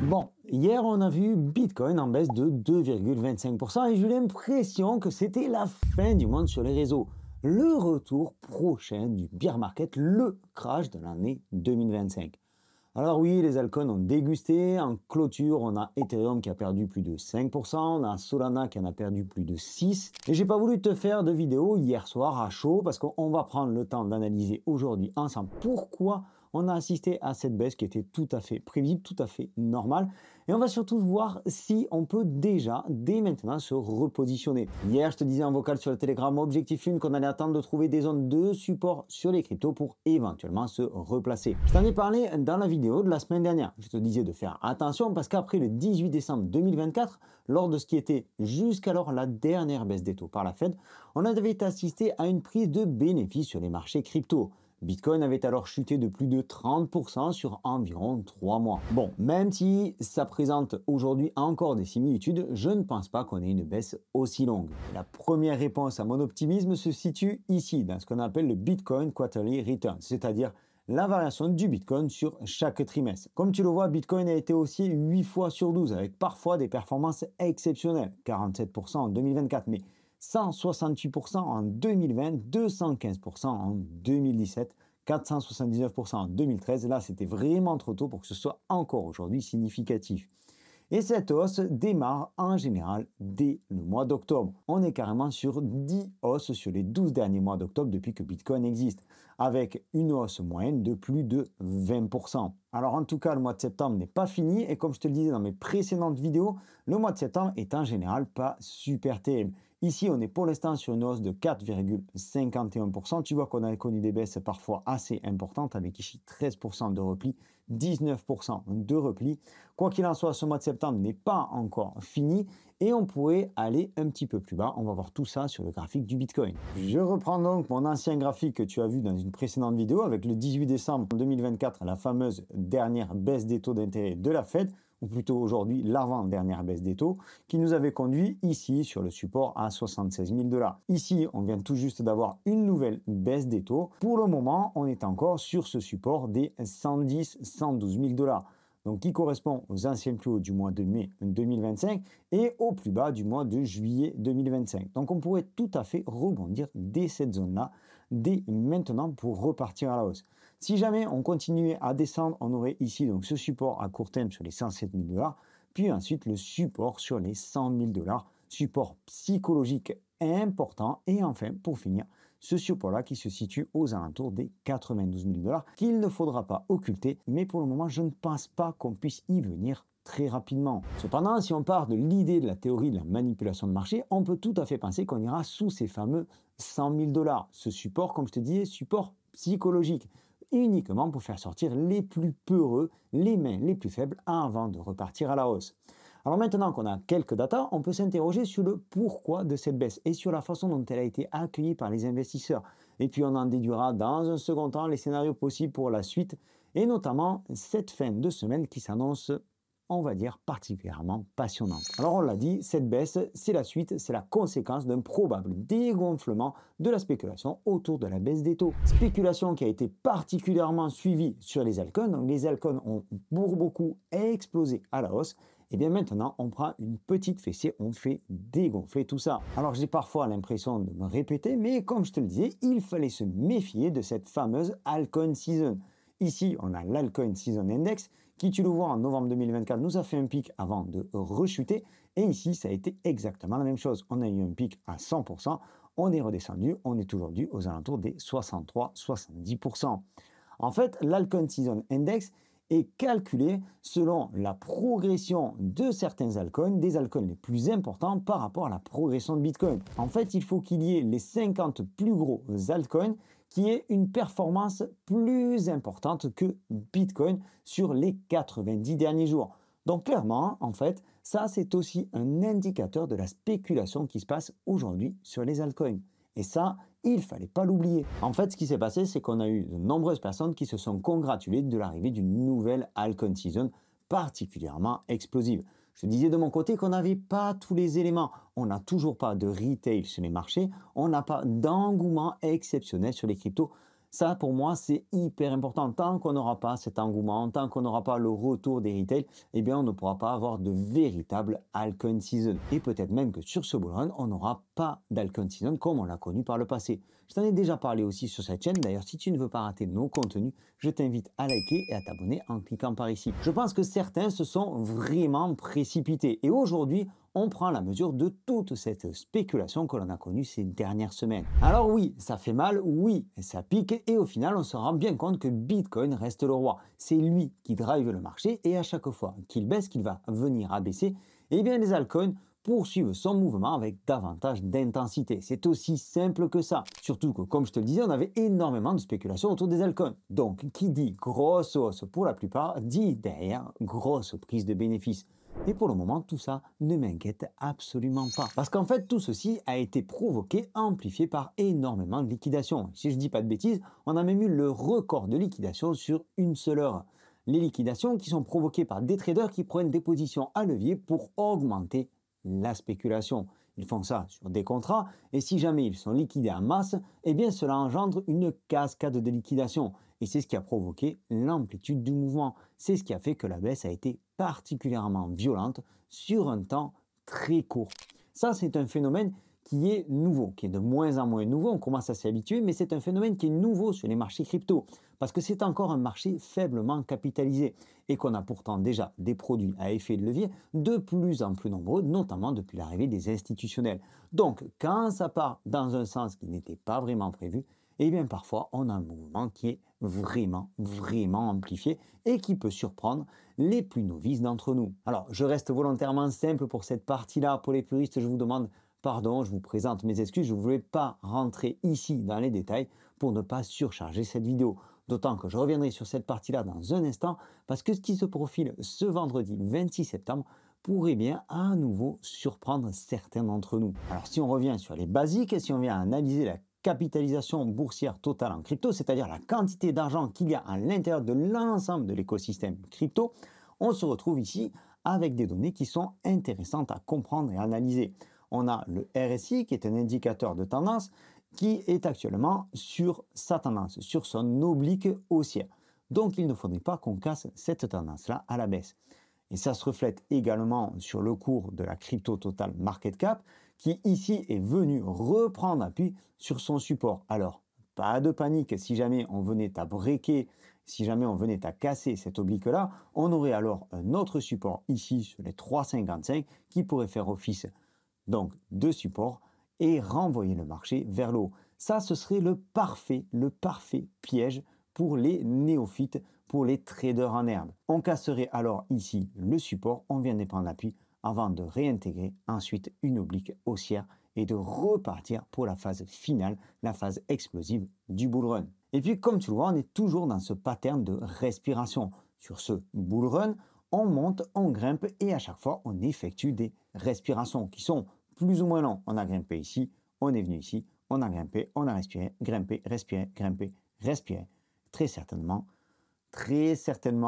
Bon, hier on a vu Bitcoin en baisse de 2,25% et j'ai eu l'impression que c'était la fin du monde sur les réseaux. Le retour prochain du bear market, le crash de l'année 2025. Alors oui, les altcoins ont dégusté. En clôture, on a Ethereum qui a perdu plus de 5%, on a Solana qui en a perdu plus de 6%. Et j'ai pas voulu te faire de vidéo hier soir à chaud parce qu'on va prendre le temps d'analyser aujourd'hui ensemble pourquoi on a assisté à cette baisse qui était tout à fait prévisible, tout à fait normale. Et on va surtout voir si on peut déjà, dès maintenant, se repositionner. Hier, je te disais en vocal sur le Telegram Objectif Lune qu'on allait attendre de trouver des zones de support sur les cryptos pour éventuellement se replacer. Je t'en ai parlé dans la vidéo de la semaine dernière. Je te disais de faire attention parce qu'après le 18 décembre 2024, lors de ce qui était jusqu'alors la dernière baisse des taux par la Fed, on avait assisté à une prise de bénéfice sur les marchés cryptos. Bitcoin avait alors chuté de plus de 30% sur environ 3 mois. Bon, même si ça présente aujourd'hui encore des similitudes, je ne pense pas qu'on ait une baisse aussi longue. La première réponse à mon optimisme se situe ici, dans ce qu'on appelle le Bitcoin Quarterly Return, c'est-à-dire la variation du Bitcoin sur chaque trimestre. Comme tu le vois, Bitcoin a été haussier 8 fois sur 12, avec parfois des performances exceptionnelles, 47% en 2024, mais 168% en 2020, 215% en 2017, 479% en 2013. Là, c'était vraiment trop tôt pour que ce soit encore aujourd'hui significatif. Et cette hausse démarre en général dès le mois d'octobre. On est carrément sur 10 hausses sur les 12 derniers mois d'octobre depuis que Bitcoin existe, avec une hausse moyenne de plus de 20%. Alors en tout cas, le mois de septembre n'est pas fini et comme je te le disais dans mes précédentes vidéos, le mois de septembre est en général pas super terrible. Ici, on est pour l'instant sur une hausse de 4,51%. Tu vois qu'on a connu des baisses parfois assez importantes avec ici 13% de repli, 19% de repli. Quoi qu'il en soit, ce mois de septembre n'est pas encore fini et on pourrait aller un petit peu plus bas. On va voir tout ça sur le graphique du Bitcoin. Je reprends donc mon ancien graphique que tu as vu dans une précédente vidéo avec le 18 décembre 2024, la fameuse dernière baisse des taux d'intérêt de la Fed, ou plutôt aujourd'hui l'avant-dernière baisse des taux, qui nous avait conduit ici sur le support à 76 000 $. Ici, on vient tout juste d'avoir une nouvelle baisse des taux. Pour le moment, on est encore sur ce support des 110-112 000 $. Donc qui correspond aux anciens plus hauts du mois de mai 2025 et au plus bas du mois de juillet 2025. Donc on pourrait tout à fait rebondir dès cette zone-là, dès maintenant pour repartir à la hausse. Si jamais on continuait à descendre, on aurait ici donc ce support à court terme sur les 107 000 $, puis ensuite le support sur les 100 000 $, support psychologique important, et enfin pour finir, ce support-là qui se situe aux alentours des 92 000 $, qu'il ne faudra pas occulter, mais pour le moment, je ne pense pas qu'on puisse y venir très rapidement. Cependant, si on part de l'idée de la théorie de la manipulation de marché, on peut tout à fait penser qu'on ira sous ces fameux 100 000 $. Ce support, comme je te disais, support psychologique, uniquement pour faire sortir les plus peureux, les mains les plus faibles, avant de repartir à la hausse. Alors maintenant qu'on a quelques datas, on peut s'interroger sur le pourquoi de cette baisse et sur la façon dont elle a été accueillie par les investisseurs. Et puis on en déduira dans un second temps les scénarios possibles pour la suite et notamment cette fin de semaine qui s'annonce, on va dire, particulièrement passionnante. Alors on l'a dit, cette baisse, c'est la suite, c'est la conséquence d'un probable dégonflement de la spéculation autour de la baisse des taux. Spéculation qui a été particulièrement suivie sur les altcoins. Donc les altcoins ont pour beaucoup explosé à la hausse. Et bien maintenant, on prend une petite fessée, on fait dégonfler tout ça. Alors j'ai parfois l'impression de me répéter, mais comme je te le disais, il fallait se méfier de cette fameuse altcoin season. Ici, on a l'Altcoin Season Index qui, tu le vois, en novembre 2024, nous a fait un pic avant de rechuter. Et ici, ça a été exactement la même chose. On a eu un pic à 100%, on est redescendu, on est aujourd'hui aux alentours des 63-70%. En fait, l'Altcoin Season Index est calculé selon la progression de certains altcoins, des altcoins les plus importants par rapport à la progression de Bitcoin. En fait, il faut qu'il y ait les 50 plus gros altcoins qui aient une performance plus importante que Bitcoin sur les 90 derniers jours. Donc clairement, en fait, ça c'est aussi un indicateur de la spéculation qui se passe aujourd'hui sur les altcoins. Et ça, il ne fallait pas l'oublier. En fait, ce qui s'est passé, c'est qu'on a eu de nombreuses personnes qui se sont congratulées de l'arrivée d'une nouvelle altcoin season particulièrement explosive. Je te disais de mon côté qu'on n'avait pas tous les éléments. On n'a toujours pas de retail sur les marchés. On n'a pas d'engouement exceptionnel sur les cryptos. Ça, pour moi, c'est hyper important. Tant qu'on n'aura pas cet engouement, tant qu'on n'aura pas le retour des retails, eh bien, on ne pourra pas avoir de véritable altcoin season. Et peut-être même que sur ce bull run, on n'aura pas d'altcoin season comme on l'a connu par le passé. Je t'en ai déjà parlé aussi sur cette chaîne. D'ailleurs, si tu ne veux pas rater nos contenus, je t'invite à liker et à t'abonner en cliquant par ici. Je pense que certains se sont vraiment précipités. Et aujourd'hui, on prend la mesure de toute cette spéculation que l'on a connue ces dernières semaines. Alors oui, ça fait mal, oui, ça pique, et au final, on se rend bien compte que Bitcoin reste le roi. C'est lui qui drive le marché, et à chaque fois qu'il baisse, qu'il va venir abaisser, eh bien les altcoins poursuivent son mouvement avec davantage d'intensité. C'est aussi simple que ça. Surtout que, comme je te le disais, on avait énormément de spéculation autour des altcoins. Donc, qui dit grosse hausse pour la plupart, dit derrière grosse prise de bénéfices. Et pour le moment, tout ça ne m'inquiète absolument pas. Parce qu'en fait, tout ceci a été provoqué, amplifié par énormément de liquidations. Si je ne dis pas de bêtises, on a même eu le record de liquidation sur une seule heure. Les liquidations qui sont provoquées par des traders qui prennent des positions à levier pour augmenter la spéculation. Ils font ça sur des contrats et si jamais ils sont liquidés en masse, eh bien cela engendre une cascade de liquidation. Et c'est ce qui a provoqué l'amplitude du mouvement. C'est ce qui a fait que la baisse a été particulièrement violente sur un temps très court. Ça, c'est un phénomène qui est nouveau, qui est de moins en moins nouveau. On commence à s'y habituer, mais c'est un phénomène qui est nouveau sur les marchés crypto, parce que c'est encore un marché faiblement capitalisé et qu'on a pourtant déjà des produits à effet de levier de plus en plus nombreux, notamment depuis l'arrivée des institutionnels. Donc, quand ça part dans un sens qui n'était pas vraiment prévu, eh bien parfois on a un mouvement qui est vraiment amplifié et qui peut surprendre les plus novices d'entre nous. Alors, je reste volontairement simple pour cette partie-là. Pour les puristes, je vous demande pardon, je vous présente mes excuses, je ne voulais pas rentrer ici dans les détails pour ne pas surcharger cette vidéo. D'autant que je reviendrai sur cette partie-là dans un instant, parce que ce qui se profile ce vendredi 26 septembre pourrait bien à nouveau surprendre certains d'entre nous. Alors si on revient sur les basiques et si on vient analyser la capitalisation boursière totale en crypto, c'est-à-dire la quantité d'argent qu'il y a à l'intérieur de l'ensemble de l'écosystème crypto, on se retrouve ici avec des données qui sont intéressantes à comprendre et analyser. On a le RSI qui est un indicateur de tendance qui est actuellement sur sa tendance, sur son oblique haussière. Donc il ne faudrait pas qu'on casse cette tendance-là à la baisse. Et ça se reflète également sur le cours de la crypto total market cap qui ici est venu reprendre appui sur son support. Alors, pas de panique, si jamais on venait à breaker, si jamais on venait à casser cet oblique-là, on aurait alors un autre support ici sur les 3,55 qui pourrait faire office donc de support et renvoyer le marché vers le haut. Ça, ce serait le parfait piège pour les néophytes, pour les traders en herbe. On casserait alors ici le support, on vient de prendre appui avant de réintégrer ensuite une oblique haussière et de repartir pour la phase finale, la phase explosive du bull run. Et puis comme tu le vois, on est toujours dans ce pattern de respiration. Sur ce bull run, on monte, on grimpe et à chaque fois on effectue des respirations qui sont plus ou moins longues. On a grimpé ici, on est venu ici, on a grimpé, on a respiré, grimpé, respiré, grimpé, respiré. Très certainement,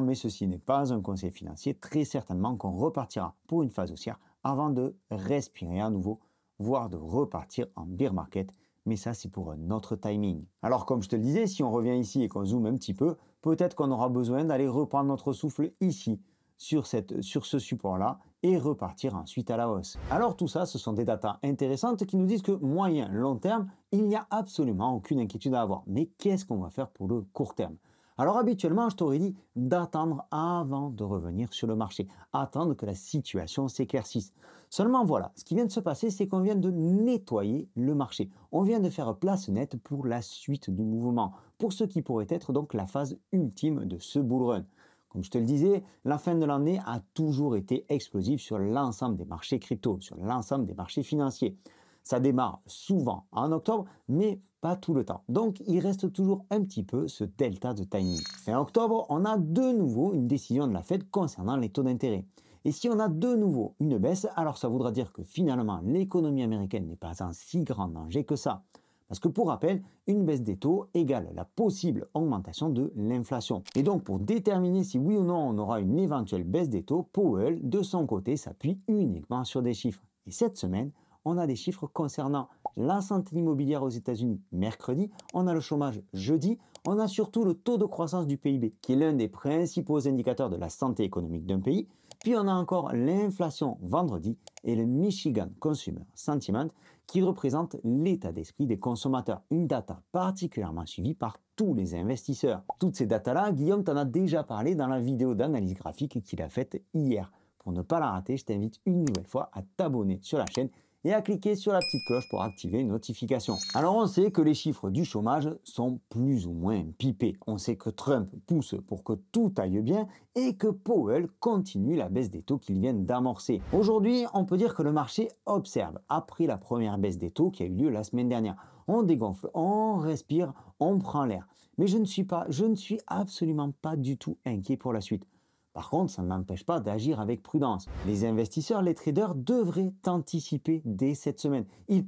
mais ceci n'est pas un conseil financier, très certainement qu'on repartira pour une phase haussière avant de respirer à nouveau, voire de repartir en bear market. Mais ça, c'est pour un autre timing. Alors, comme je te le disais, si on revient ici et qu'on zoome un petit peu, peut-être qu'on aura besoin d'aller reprendre notre souffle ici, sur ce support-là, et repartir ensuite à la hausse. Alors tout ça, ce sont des datas intéressantes qui nous disent que moyen, long terme, il n'y a absolument aucune inquiétude à avoir. Mais qu'est-ce qu'on va faire pour le court terme? Alors habituellement, je t'aurais dit d'attendre avant de revenir sur le marché, attendre que la situation s'éclaircisse. Seulement voilà, ce qui vient de se passer, c'est qu'on vient de nettoyer le marché. On vient de faire place nette pour la suite du mouvement, pour ce qui pourrait être donc la phase ultime de ce bull run. Comme je te le disais, la fin de l'année a toujours été explosive sur l'ensemble des marchés crypto, sur l'ensemble des marchés financiers. Ça démarre souvent en octobre, mais pas tout le temps. Donc, il reste toujours un petit peu ce delta de timing. Fin octobre, on a de nouveau une décision de la Fed concernant les taux d'intérêt. Et si on a de nouveau une baisse, alors ça voudra dire que finalement, l'économie américaine n'est pas en si grand danger que ça. Parce que pour rappel, une baisse des taux égale la possible augmentation de l'inflation. Et donc pour déterminer si oui ou non on aura une éventuelle baisse des taux, Powell, de son côté, s'appuie uniquement sur des chiffres. Et cette semaine, on a des chiffres concernant la santé immobilière aux États-Unis mercredi, on a le chômage jeudi, on a surtout le taux de croissance du PIB, qui est l'un des principaux indicateurs de la santé économique d'un pays, puis on a encore l'inflation vendredi et le Michigan Consumer Sentiment, qui représente l'état d'esprit des consommateurs, une data particulièrement suivie par tous les investisseurs. Toutes ces datas-là, Guillaume t'en a déjà parlé dans la vidéo d'analyse graphique qu'il a faite hier. Pour ne pas la rater, je t'invite une nouvelle fois à t'abonner sur la chaîne et à cliquer sur la petite cloche pour activer une notification. Alors on sait que les chiffres du chômage sont plus ou moins pipés. On sait que Trump pousse pour que tout aille bien et que Powell continue la baisse des taux qu'il vient d'amorcer. Aujourd'hui, on peut dire que le marché observe après la première baisse des taux qui a eu lieu la semaine dernière. On dégonfle, on respire, on prend l'air. Mais je ne suis absolument pas du tout inquiet pour la suite. Par contre, ça ne m'empêche pas d'agir avec prudence. Les investisseurs, les traders devraient anticiper dès cette semaine. Ils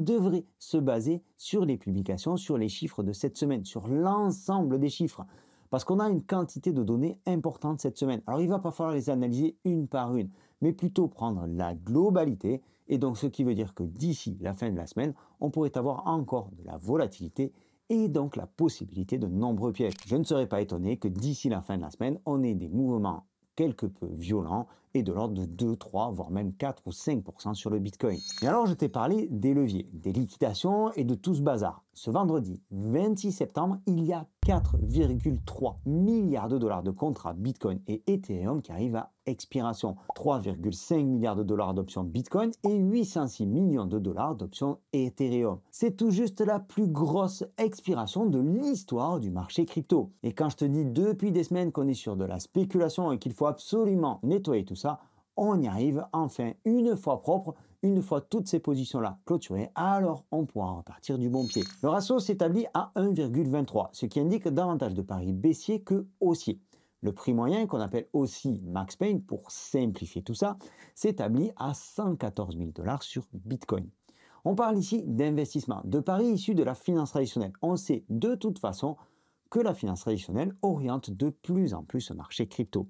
devraient se baser sur les publications, sur les chiffres de cette semaine, sur l'ensemble des chiffres. Parce qu'on a une quantité de données importante cette semaine. Alors il ne va pas falloir les analyser une par une, mais plutôt prendre la globalité. Et donc ce qui veut dire que d'ici la fin de la semaine, on pourrait avoir encore de la volatilité et donc la possibilité de nombreux pièges. Je ne serais pas étonné que d'ici la fin de la semaine, on ait des mouvements quelque peu violents et de l'ordre de 2, 3, voire même 4 ou 5% sur le Bitcoin. Et alors je t'ai parlé des leviers, des liquidations et de tout ce bazar. Ce vendredi 26 septembre, il y a 4,3 milliards de dollars de contrats Bitcoin et Ethereum qui arrivent à expiration. 3,5 milliards de dollars d'options Bitcoin et 806 millions de dollars d'options Ethereum. C'est tout juste la plus grosse expiration de l'histoire du marché crypto. Et quand je te dis depuis des semaines qu'on est sur de la spéculation et qu'il faut absolument nettoyer tout ça, on y arrive enfin une fois propre, une fois toutes ces positions-là clôturées, alors on pourra repartir du bon pied. Le ratio s'établit à 1,23, ce qui indique davantage de paris baissiers que haussiers. Le prix moyen, qu'on appelle aussi Max Pain, pour simplifier tout ça, s'établit à 114 000 $ sur Bitcoin. On parle ici d'investissement, de paris issus de la finance traditionnelle. On sait de toute façon que la finance traditionnelle oriente de plus en plus le marché crypto.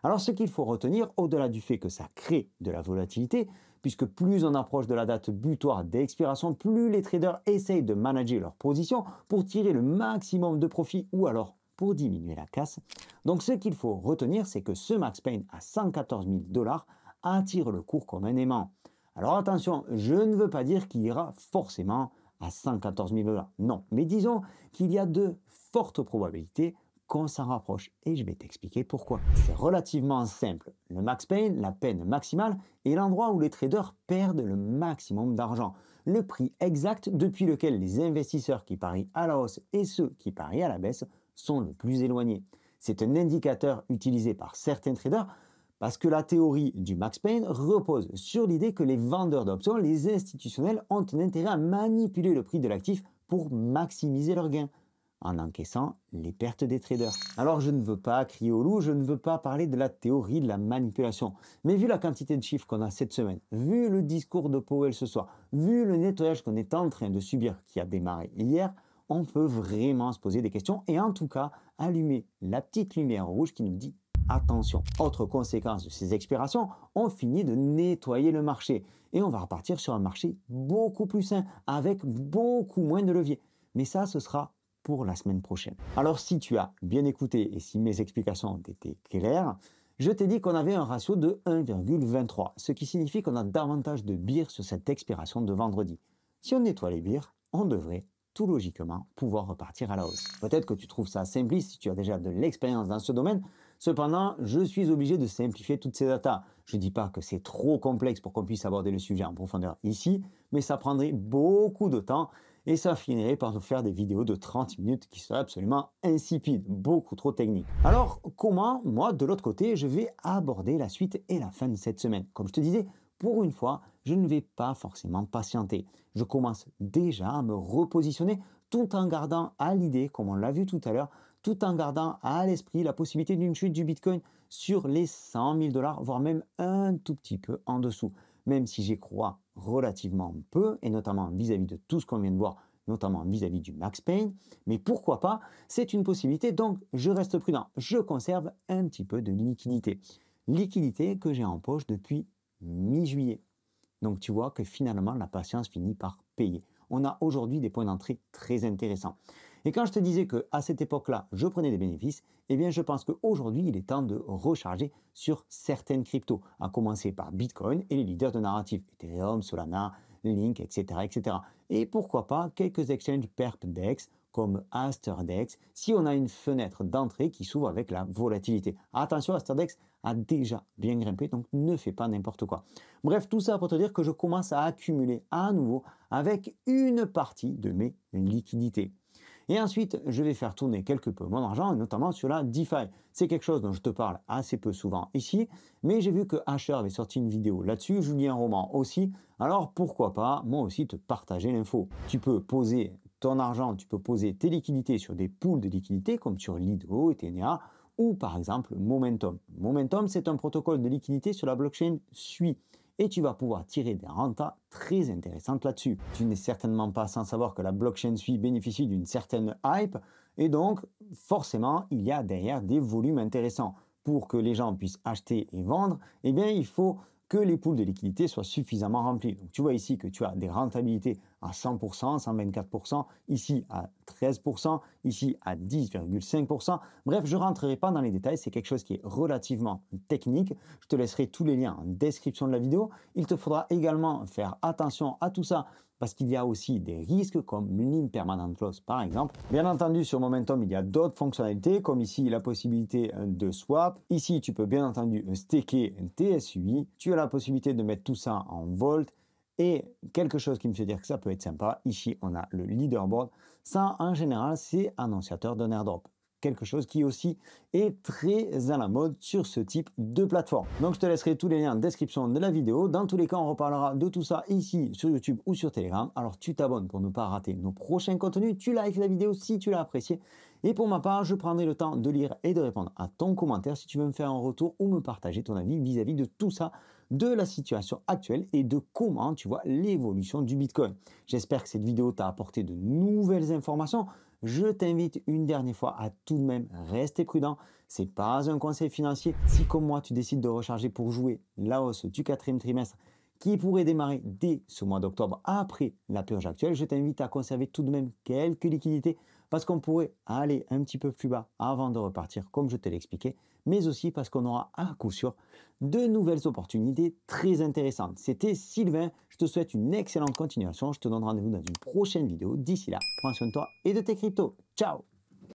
Alors ce qu'il faut retenir, au-delà du fait que ça crée de la volatilité, puisque plus on approche de la date butoir d'expiration, plus les traders essayent de manager leur position pour tirer le maximum de profit ou alors pour diminuer la casse. Donc ce qu'il faut retenir, c'est que ce Max Pain à 114 000 $ attire le cours comme un aimant. Alors attention, je ne veux pas dire qu'il ira forcément à 114 000 $. Non, mais disons qu'il y a de fortes probabilités qu'on s'en rapproche et je vais t'expliquer pourquoi. C'est relativement simple. Le Max Pain, la peine maximale, est l'endroit où les traders perdent le maximum d'argent. Le prix exact depuis lequel les investisseurs qui parient à la hausse et ceux qui parient à la baisse sont le plus éloignés. C'est un indicateur utilisé par certains traders parce que la théorie du Max Pain repose sur l'idée que les vendeurs d'options, les institutionnels, ont un intérêt à manipuler le prix de l'actif pour maximiser leurs gains, en encaissant les pertes des traders. Alors je ne veux pas crier au loup, je ne veux pas parler de la théorie de la manipulation. Mais vu la quantité de chiffres qu'on a cette semaine, vu le discours de Powell ce soir, vu le nettoyage qu'on est en train de subir qui a démarré hier, on peut vraiment se poser des questions et en tout cas allumer la petite lumière rouge qui nous dit attention. Autre conséquence de ces expirations, on finit de nettoyer le marché et on va repartir sur un marché beaucoup plus sain avec beaucoup moins de leviers. Mais ça, ce sera pour la semaine prochaine. Alors si tu as bien écouté et si mes explications ont été claires, je t'ai dit qu'on avait un ratio de 1,23, ce qui signifie qu'on a davantage de bières sur cette expiration de vendredi. Si on nettoie les bières, on devrait tout logiquement pouvoir repartir à la hausse. Peut-être que tu trouves ça simpliste si tu as déjà de l'expérience dans ce domaine. Cependant, je suis obligé de simplifier toutes ces datas. Je ne dis pas que c'est trop complexe pour qu'on puisse aborder le sujet en profondeur ici, mais ça prendrait beaucoup de temps et ça finirait par nous faire des vidéos de 30 minutes qui seraient absolument insipides, beaucoup trop techniques. Alors, comment, moi, de l'autre côté, je vais aborder la suite et la fin de cette semaine? Comme je te disais, pour une fois, je ne vais pas forcément patienter. Je commence déjà à me repositionner tout en gardant à l'idée, comme on l'a vu tout à l'heure, tout en gardant à l'esprit la possibilité d'une chute du Bitcoin sur les 100 000 $, voire même un tout petit peu en dessous. Même si j'y crois relativement peu, et notamment vis-à-vis de tout ce qu'on vient de voir, notamment vis-à-vis du Max Pain, mais pourquoi pas, c'est une possibilité, donc je reste prudent. Je conserve un petit peu de liquidité. Liquidité que j'ai en poche depuis mi-juillet. Donc tu vois que finalement, la patience finit par payer. On a aujourd'hui des points d'entrée très intéressants. Et quand je te disais qu'à cette époque-là, je prenais des bénéfices, eh bien je pense qu'aujourd'hui, il est temps de recharger sur certaines cryptos, à commencer par Bitcoin et les leaders de narratif, Ethereum, Solana, Link, etc. etc. Et pourquoi pas quelques exchanges perpdex comme Asterdex, si on a une fenêtre d'entrée qui s'ouvre avec la volatilité. Attention, Asterdex a déjà bien grimpé, donc ne fais pas n'importe quoi. Bref, tout ça pour te dire que je commence à accumuler à nouveau avec une partie de mes liquidités. Et ensuite, je vais faire tourner quelque peu mon argent, notamment sur la DeFi. C'est quelque chose dont je te parle assez peu souvent ici, mais j'ai vu que Asher avait sorti une vidéo là-dessus, Julien Roman aussi, alors pourquoi pas moi aussi te partager l'info. Tu peux poser ton argent, tu peux poser tes liquidités sur des pools de liquidités comme sur Lido, Ethereum ou par exemple Momentum. Momentum, c'est un protocole de liquidité sur la blockchain SUI et tu vas pouvoir tirer des rentas très intéressantes là-dessus. Tu n'es certainement pas sans savoir que la blockchain SUI bénéficie d'une certaine hype et donc forcément il y a derrière des volumes intéressants. Pour que les gens puissent acheter et vendre, eh bien il faut que les pools de liquidité soient suffisamment remplis. Donc tu vois ici que tu as des rentabilités à 100%, 124%, ici à 13%, ici à 10,5%. Bref, je ne rentrerai pas dans les détails, c'est quelque chose qui est relativement technique. Je te laisserai tous les liens en description de la vidéo. Il te faudra également faire attention à tout ça parce qu'il y a aussi des risques comme l'impermanent loss par exemple. Bien entendu, sur Momentum, il y a d'autres fonctionnalités comme ici la possibilité de swap. Ici, tu peux bien entendu staker un TSUI. Tu as la possibilité de mettre tout ça en Volt. Et quelque chose qui me fait dire que ça peut être sympa, ici on a le leaderboard. Ça, en général, c'est annonciateur d'un airdrop. Quelque chose qui aussi est très à la mode sur ce type de plateforme. Donc je te laisserai tous les liens en description de la vidéo. Dans tous les cas, on reparlera de tout ça ici sur YouTube ou sur Telegram. Alors tu t'abonnes pour ne pas rater nos prochains contenus. Tu likes la vidéo si tu l'as appréciée. Et pour ma part, je prendrai le temps de lire et de répondre à ton commentaire si tu veux me faire un retour ou me partager ton avis vis-à-vis de tout ça, de la situation actuelle et de comment tu vois l'évolution du Bitcoin. J'espère que cette vidéo t'a apporté de nouvelles informations. Je t'invite une dernière fois à tout de même rester prudent. Ce n'est pas un conseil financier. Si comme moi, tu décides de recharger pour jouer la hausse du 4e trimestre qui pourrait démarrer dès ce mois d'octobre après la purge actuelle, je t'invite à conserver tout de même quelques liquidités parce qu'on pourrait aller un petit peu plus bas avant de repartir comme je te l'ai expliqué, mais aussi parce qu'on aura à coup sûr de nouvelles opportunités très intéressantes. C'était Sylvain, je te souhaite une excellente continuation, je te donne rendez-vous dans une prochaine vidéo. D'ici là, prends soin de toi et de tes cryptos. Ciao!